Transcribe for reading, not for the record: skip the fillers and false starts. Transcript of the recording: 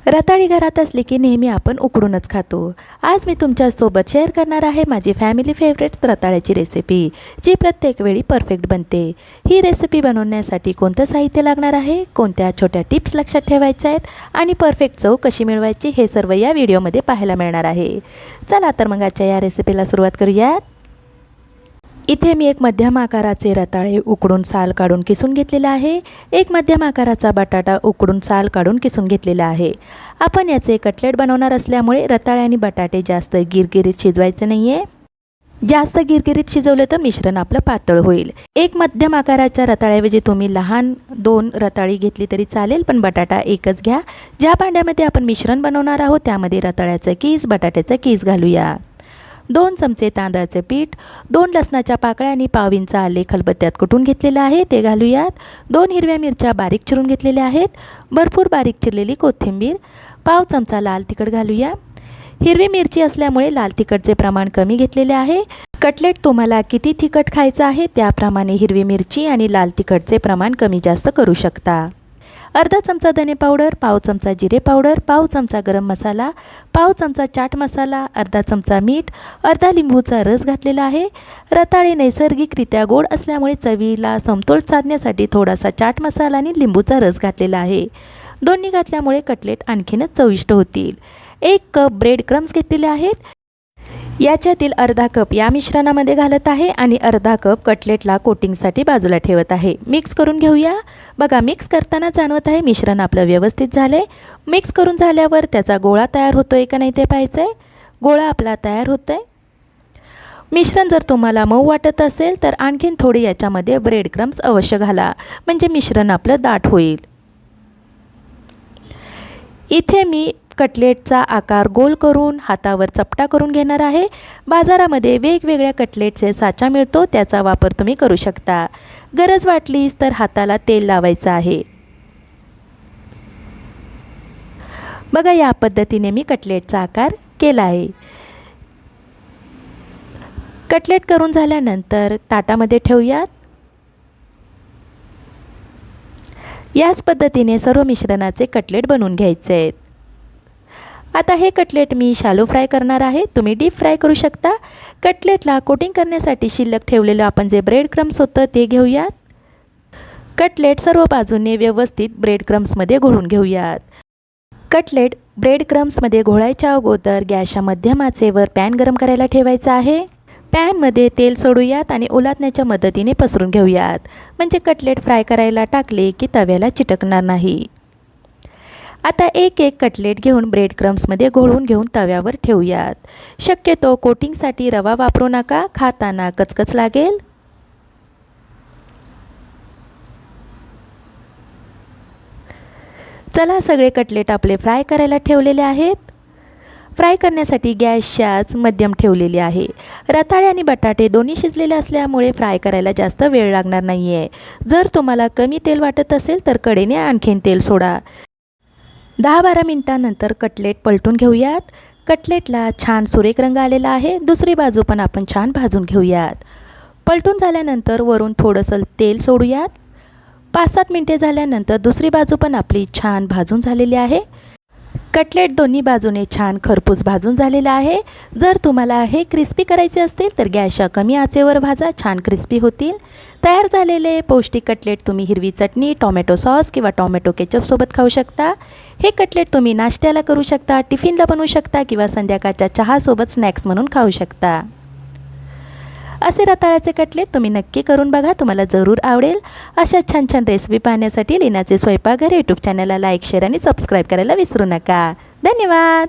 रताळी घरात असली की नेहमी आपण उकडूनच खातो। आज मी तुमच्यासोबत शेअर करणार आहे माझी फॅमिली फेवरेट रताळ्याची रेसिपी, जी प्रत्येक वेळी परफेक्ट बनते। ही रेसिपी बनवण्यासाठी कोणतं साहित्य लागणार आहे, कोणत्या छोट्या टिप्स लक्षात ठेवायच्या आहेत आणि परफेक्ट चव कशी मिळवायची हे सर्व या व्हिडिओमध्ये पाहायला मिळणार आहे। चला तर मग आजच्या या रेसिपीला सुरुवात करूया। इथे मी एक मध्यम आकाराचे रताळे उकडून साल काढून किसून घेतलेला आहे। एक मध्यम आकाराचा बटाटा उकडून साल काढून किसून घेतलेला आहे। आपण याचे कटलेट बनवणार असल्यामुळे रताळे आणि बटाटे जास्त गिरगिरीत शिजवायचे नाहीये। जास्त गिरगिरीत शिजवले तर मिश्रण आपलं पातळ होईल। एक मध्यम आकाराच्या रताळ्याऐवजी तुम्ही लहान 2 रताळी घेतली तरी चालेल, पण बटाटा एकच घ्या। ज्या भांड्यामध्ये आपण मिश्रण बनवणार आहोत त्यामध्ये रताळ्याचं कीस, बटाट्याचं कीस घालूया। 2 चमचे तांदळाचे पीठ, 2 लसणाच्या पाकळ्या आणि पाव इंच आले खलबत्त्यात कुटून घेतलेले आहे ते घालूयात। 2 हिरव्या मिरच्या बारीक चिरून घेतलेल्या आहेत। भरपूर बारीक चिरलेली कोथिंबीर, पाव चमचा लाल तिखट घालूया। हिरवी मिरची असल्यामुळे लाल तिखटचे प्रमाण कमी घेतलेले आहे। कटलेट तुम्हाला किती तिखट खायचं आहे त्याप्रमाणे हिरवी मिरची आणि लाल तिखटचे प्रमाण कमी जास्त करू शकता। अर्धा चमचा धने पावडर, पाव चमचा जिरे पावडर, पाव चमचा गरम मसाला, पाव चमचा चाट मसाला, अर्धा चमचा मीठ, अर्धा लिंबूचा रस घातलेला आहे। रताळे नैसर्गिकरित्या गोड असल्यामुळे चवीला समतोल साधण्यासाठी थोडासा चाट मसाला आणि लिंबूचा रस घातलेला आहे। दोन्ही घातल्यामुळे कटलेट आणखीनच चविष्ट होतील। 1 कप ब्रेड क्रम्स घेतलेले आहेत। याच्यातील अर्धा कप या मिश्रणामध्ये घालत आहे आणि अर्धा कप कटलेटला कोटिंगसाठी बाजूला ठेवत आहे। मिक्स करून घेऊया। बघा, मिक्स करताना जाणवत आहे मिश्रण आपलं व्यवस्थित झाले। मिक्स करून झाल्यावर त्याचा गोळा तयार होतोय का नाही ते पाहायचंय। गोळा आपला तयार होतोय। मिश्रण जर तुम्हाला मऊ वाटत असेल तर आणखीन थोडे याच्यामध्ये ब्रेड क्रम्स अवश्य घाला, म्हणजे मिश्रण आपलं दाट होईल। इथे मी कटलेटचा आकार गोल करून हातावर चपटा करून घेणार आहे। बाजारामध्ये वेगवेगळ्या कटलेटचे साचा मिळतो, त्याचा वापर तुम्ही करू शकता। गरज वाटलीस तर हाताला तेल लावायचं आहे। बघा, या पद्धतीने मी कटलेटचा आकार केला आहे। कटलेट करून झाल्यानंतर ताटामध्ये ठेवूयात। याच पद्धतीने सर्व मिश्रणाचे कटलेट बनवून घ्यायचे आहेत। आता हे कटलेट मी शॅलो फ्राय करणार आहे, तुम्ही डीप फ्राय करू शकता। कटलेटला कोटिंग करण्यासाठी शिल्लक ठेवलेलं आपण जे ब्रेड क्रम्स होतं ते घेऊयात। कटलेट सर्व बाजूने व्यवस्थित ब्रेड क्रम्समध्ये घोळून घेऊयात। कटलेट ब्रेड क्रम्समध्ये घोळायच्या अगोदर गॅसच्या मध्यम आचेवर पॅन गरम करायला ठेवायचा आहे। पॅनमध्ये तेल सोडूयात आणि उलटण्याच्या मदतीने पसरून घेऊयात, म्हणजे कटलेट फ्राय करायला टाकले की तव्याला चिटकणार नाही। आता एक कटलेट घेऊन ब्रेड क्रम्समध्ये घोळून घेऊन तव्यावर ठेवूयात। शक्यतो कोटिंगसाठी रवा वापरू नका, खाताना कचकच लागेल। चला, सगळे कटलेट आपले फ्राय करायला ठेवलेले आहेत। फ्राय करण्यासाठी गॅसच्याच मध्यम ठेवलेली आहे। रताळे आणि बटाटे दोन्ही शिजलेले असल्यामुळे फ्राय करायला जास्त वेळ लागणार नाही आहे। जर तुम्हाला कमी तेल वाटत असेल तर कडेने आणखीन तेल सोडा। 10-12 मिनिटांनंतर कटलेट पलटून घेऊयात। कटलेटला छान सुरेख रंग आलेला आहे। दुसरी बाजू पण आपण छान भाजून घेऊयात। पलटून झाल्यानंतर वरून थोडंसं तेल सोडूयात। 5-7 मिनिटे झाल्यानंतर दुसरी बाजू पण आपली छान भाजून झालेली आहे। कटलेट दोन्ही बाजूने छान खरपूस भाजून झालेला आहे। जर तुम्हाला हे क्रिस्पी करायचे असतील तर गॅसच्या कमी आचेवर भाजा, छान क्रिस्पी होतील। तयार झालेले पौष्टिक कटलेट तुम्ही हिरवी चटणी, टोमॅटो सॉस किंवा टोमॅटो केचपसोबत खाऊ शकता। हे कटलेट तुम्ही नाश्त्याला करू शकता, टिफिनला बनवू शकता किंवा संध्याकाळच्या चहासोबत स्नॅक्स म्हणून खाऊ शकता। असे रताळ्याचे कटलेट तुम्ही नक्की करून बघा, तुम्हाला जरूर आवडेल। अशा छान छान रेसिपी पाहण्यासाठी लीनाचे स्वयंपाकघर यूट्यूब चॅनलला लाईक, शेअर आणि सबस्क्राईब करायला विसरू नका। धन्यवाद।